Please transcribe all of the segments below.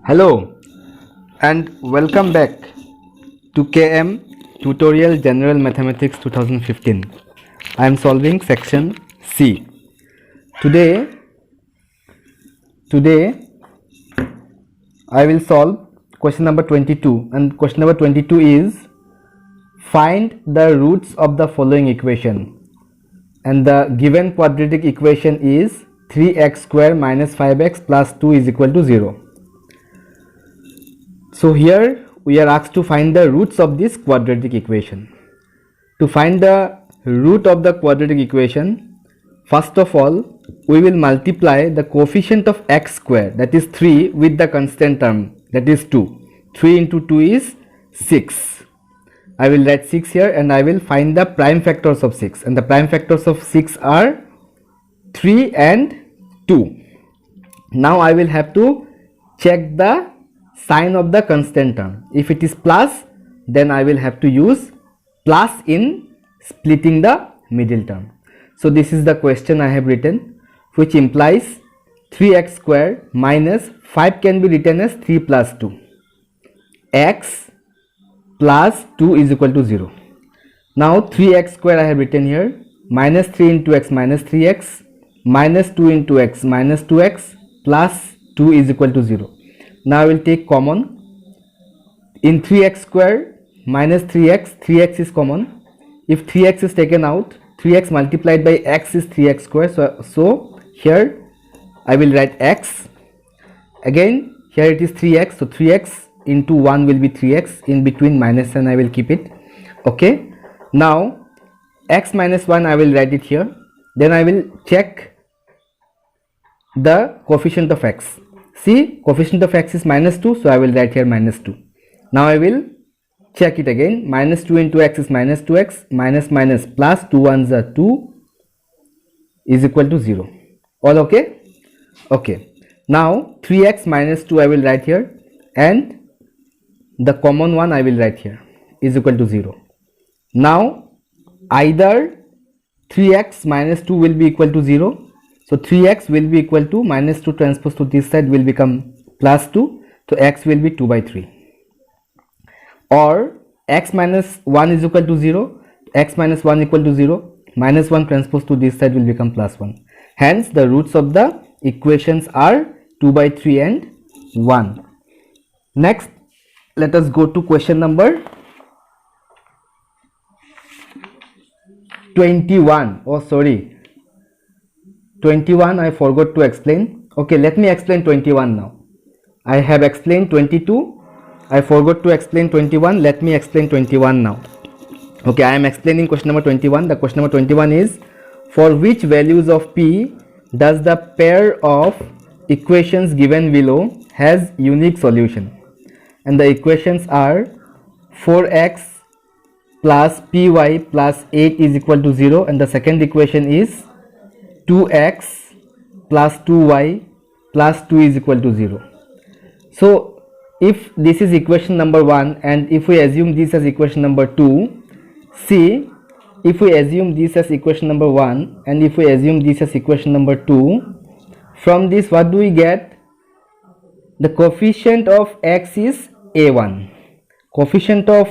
Hello and welcome back to KM Tutorial General Mathematics 2015. I am solving section C. Today I will solve question number 22, and question number 22 is find the roots of the following equation, and the given quadratic equation is 3x square minus 5x plus 2 is equal to 0. So here we are asked to find the roots of this quadratic equation. To find the root of the quadratic equation, first of all we will multiply the coefficient of x square, that is 3, with the constant term, that is 2. 3 into 2 is 6. I will write 6 here, and I will find the prime factors of 6, and the prime factors of 6 are 3 and 2. Now I will have to check the sign of the constant term. If it is plus, then I will have to use plus in splitting the middle term. So this is the question I have written, which implies 3x square minus 5 can be written as 3 plus 2. X plus 2 is equal to 0. Now 3x square I have written here, minus 3 into x minus 3x, minus 2 into x minus 2x, plus 2 is equal to 0. Now I will take common. In 3x square minus 3x, 3x is common. If 3x is taken out, 3x multiplied by x is 3x square. So here I will write x. Again here it is 3x, so 3x into 1 will be 3x. In between minus and I will keep it. Okay. Now x minus 1 I will write it here. Then I will check the coefficient of x. See, coefficient of x is minus 2, so I will write here minus 2. Now I will check it again. Minus 2 into x is minus 2x, minus minus plus 2 ones are 2 is equal to 0. All okay? Okay. Now 3x minus 2 I will write here, and the common one I will write here is equal to 0. Now either 3x minus 2 will be equal to 0. So 3x will be equal to minus 2 transpose to this side will become plus 2. So x will be 2 by 3. Or x minus 1 is equal to 0. X minus 1 equal to 0. Minus 1 transpose to this side will become plus 1. Hence the roots of the equations are 2 by 3 and 1. Next, let us go to question number 21. Oh sorry, 21 I forgot to explain. Okay, let me explain 21 now. I have explained 22. I forgot to explain 21. Let me explain 21 now. Okay, I am explaining question number 21. The question number 21 is, for which values of p does the pair of equations given below has unique solution? And the equations are 4x plus py plus 8 is equal to 0, and the second equation is 2x plus 2y plus 2 is equal to 0. So if this is equation number 1, and if we assume this as equation number 2, see, if we assume this as equation number 1 and if we assume this as equation number 2, from this what do we get? The coefficient of x is a1, coefficient of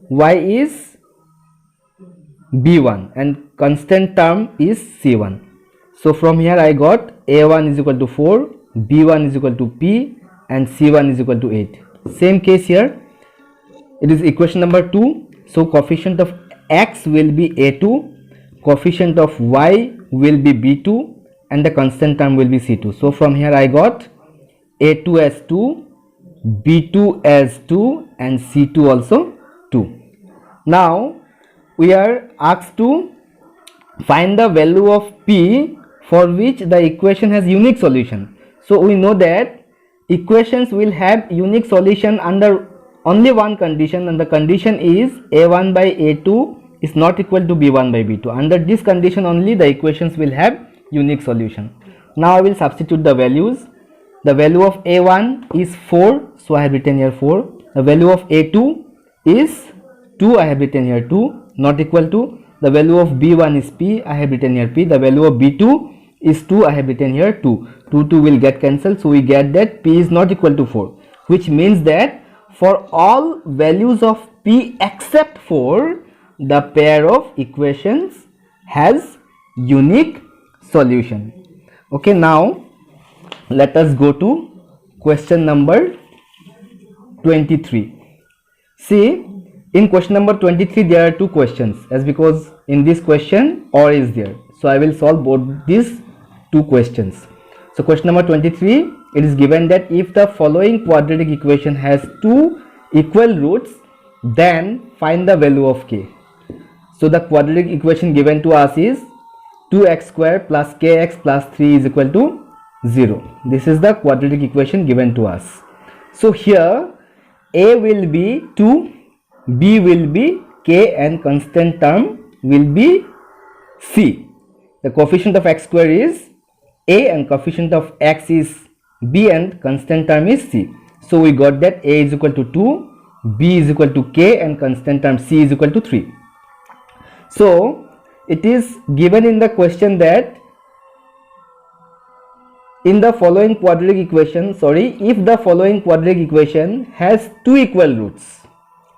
y is b1, and constant term is c1. So from here I got a1 is equal to 4, b1 is equal to p, and c1 is equal to 8. Same case here, it is equation number 2. So coefficient of x will be a2, coefficient of y will be b2, and the constant term will be c2. So from here I got a2 as 2, b2 as 2, and c2 also 2. Now we are asked to find the value of p for which the equation has unique solution. So we know that equations will have unique solution under only one condition, and the condition is a1 by a2 is not equal to b1 by b2. Under this condition only the equations will have unique solution. Now I will substitute the values. The value of a1 is 4, so I have written here 4. The value of a2 is 2, I have written here 2, not equal to. The value of b1 is p, I have written here p. The value of b2 is 2, I have written here 2. 2 will get cancelled, so we get that p is not equal to 4. which means that for all values of p except 4, the pair of equations has unique solution. Okay, now let us go to question number 23. See, in question number 23 there are two questions, as because in this question or is there, so I will solve both these two questions. So question number 23, it is given that if the following quadratic equation has two equal roots, then find the value of k. So the quadratic equation given to us is 2x square plus kx plus 3 is equal to 0. This is the quadratic equation given to us. So here a will be 2, b will be k, and constant term will be c. The coefficient of x square is a and coefficient of x is b and constant term is c. So we got that a is equal to 2, b is equal to k, and constant term c is equal to 3. So it is given in the question that in the following quadratic equation, if the following quadratic equation has two equal roots,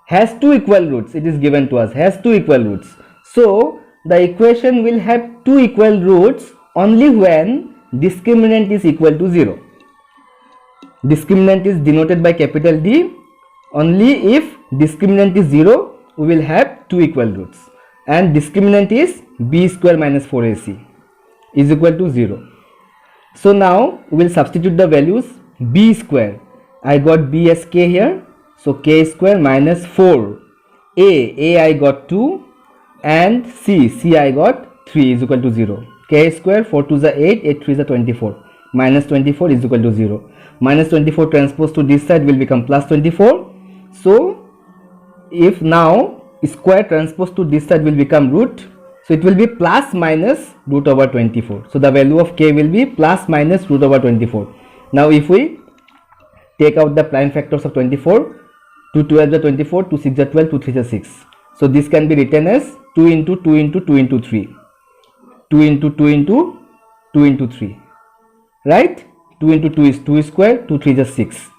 it is given to us, has two equal roots. So the equation will have two equal roots only when discriminant is equal to 0. Discriminant is denoted by capital D. Only if discriminant is 0, we will have two equal roots, and discriminant is b square minus 4ac is equal to 0. So now we will substitute the values. B square, I got b as k here, so k square minus 4, a I got 2, and c I got 3 is equal to 0. K square, 4 2 is 8, 8 3 is 24, minus 24 is equal to 0. Minus 24 transpose to this side will become plus 24. So if now square transpose to this side will become root, so it will be plus minus root over 24. So the value of k will be plus minus root over 24. Now if we take out the prime factors of 24, 2 12 is 24, 2 6 is 12, 2 3 is 6. So this can be written as 2 into 2 into 2 into 3, 2 into 2 into 2 into 3, right? 2 into 2 is 2 square, 2 3 is 6.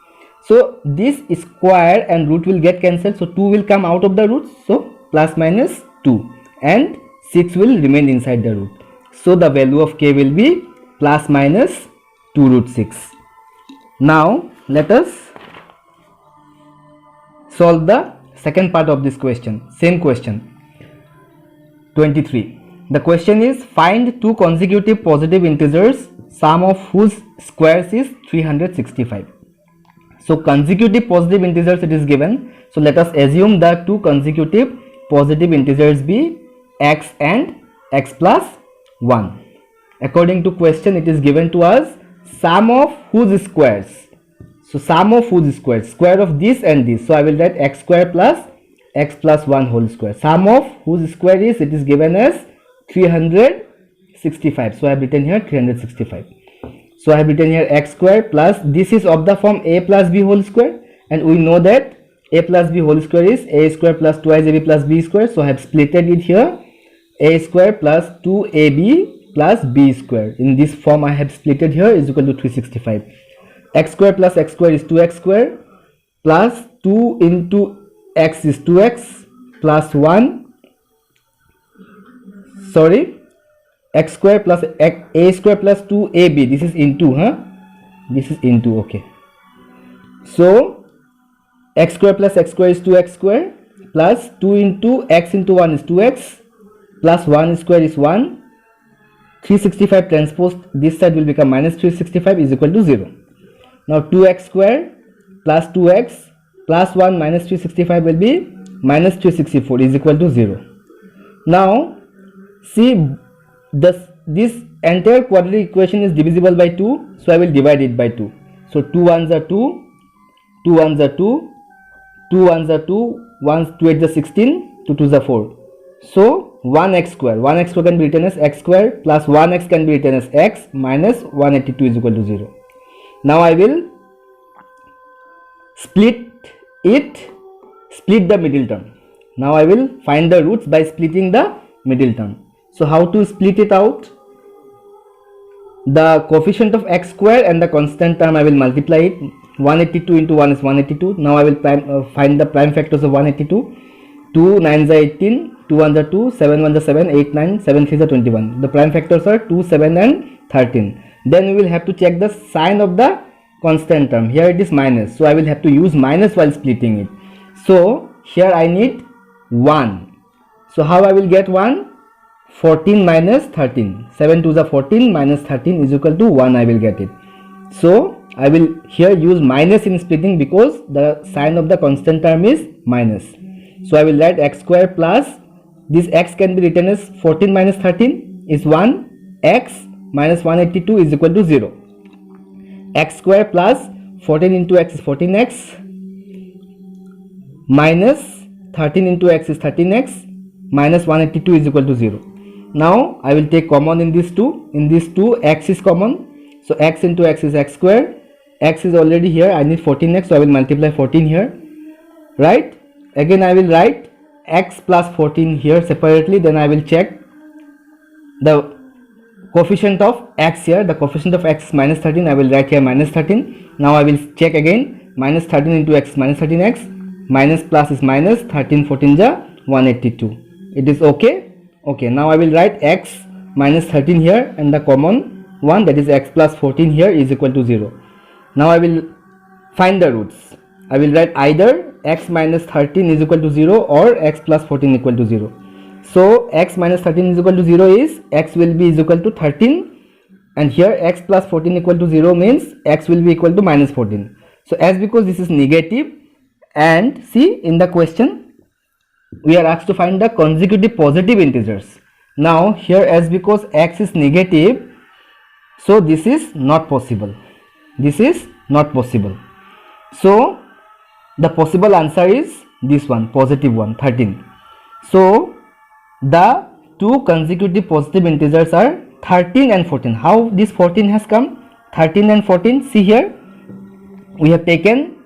So this square and root will get cancelled, so 2 will come out of the root, so plus minus 2, and 6 will remain inside the root. So the value of k will be plus minus 2 root 6. Now let us solve the second part of this question. Same question 23. The question is, find two consecutive positive integers, sum of whose squares is 365. So consecutive positive integers it is given. So let us assume that two consecutive positive integers be x and x plus 1. According to question, it is given to us sum of whose squares. So sum of whose squares, square of this and this. So I will write x square plus x plus 1 whole square. Sum of whose square is, it is given as 365. So I have written here 365. So I have written here x square plus, this is of the form a plus b whole square, and we know that a plus b whole square is a square plus twice ab plus b square. So I have splitted it here, a square plus 2ab plus b square. In this form I have splitted here is equal to 365. X square plus x square is 2x square plus 2 into x is 2x plus 1, x square plus a square plus 2ab, this is into, this is into, okay. So x square plus x square is 2x square plus 2 into x into 1 is 2x plus 1 square is 1. 365 transpose this side will become minus 365 is equal to 0. Now 2x square plus 2x plus 1 minus 365 will be minus 364 is equal to 0. Now see, this entire quadratic equation is divisible by 2, so I will divide it by 2. So 2 1s are 2, 2 1s are 2, 2 1s are 2, 1 2 8 is 16, 2 2s are 4. So 1x square can be written as x square plus 1x can be written as x minus 182 is equal to 0. Now I will split the middle term. Now I will find the roots by splitting the middle term. So how to split it out? The coefficient of x square and the constant term I will multiply it. 182 into 1 is 182. Now I will find the prime factors of 182. 2 9s are 18, 2 1s are 2, 7 1s are 7, 8 9, 7 3s are 21. The prime factors are 2, 7 and 13. Then we will have to check the sign of the constant term. Here it is minus, so I will have to use minus while splitting it. So here I need 1. So how I will get 1? 14 minus 13. 7 2s are 14 minus 13 is equal to 1. I will get it. So I will here use minus in splitting because the sign of the constant term is minus. So I will write x square plus, this x can be written as 14 minus 13 is 1, x minus 182 is equal to 0. X square plus 14 into x is 14x minus 13 into x is 13x minus 182 is equal to 0. Now I will take common in these two. In these two, x is common. So x into x is x square. X is already here. I need 14x, so I will multiply 14 here. Right? Again I will write x plus 14 here separately. Then I will check the coefficient of x here. The coefficient of x is minus 13. I will write here minus 13. Now I will check again. Minus 13 into x is minus 13x. Minus plus is minus. 13 14 ja 182. It is okay. Okay, now I will write x minus 13 here and the common one, that is x plus 14 here, is equal to 0. Now I will find the roots. I will write either x minus 13 is equal to 0 or x plus 14 equal to 0. So x minus 13 is equal to 0 is x will be is equal to 13, and here x plus 14 equal to 0 means x will be equal to minus 14. So as because this is negative, and see in the question we are asked to find the consecutive positive integers. Now here as because x is negative, so this is not possible. This is not possible. So the possible answer is this one, positive one, 13. So the two consecutive positive integers are 13 and 14. How this 14 has come? 13 and 14, see here, we have taken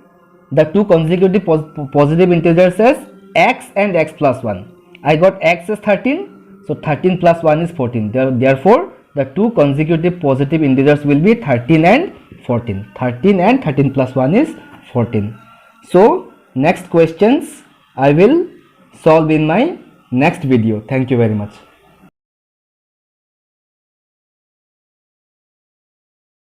the two consecutive positive integers as x and x plus 1. I got x as 13, so 13 plus 1 is 14. Therefore the two consecutive positive integers will be 13 and 14. 13 and 13 plus 1 is 14. So next questions I will solve in my next video. Thank you very much.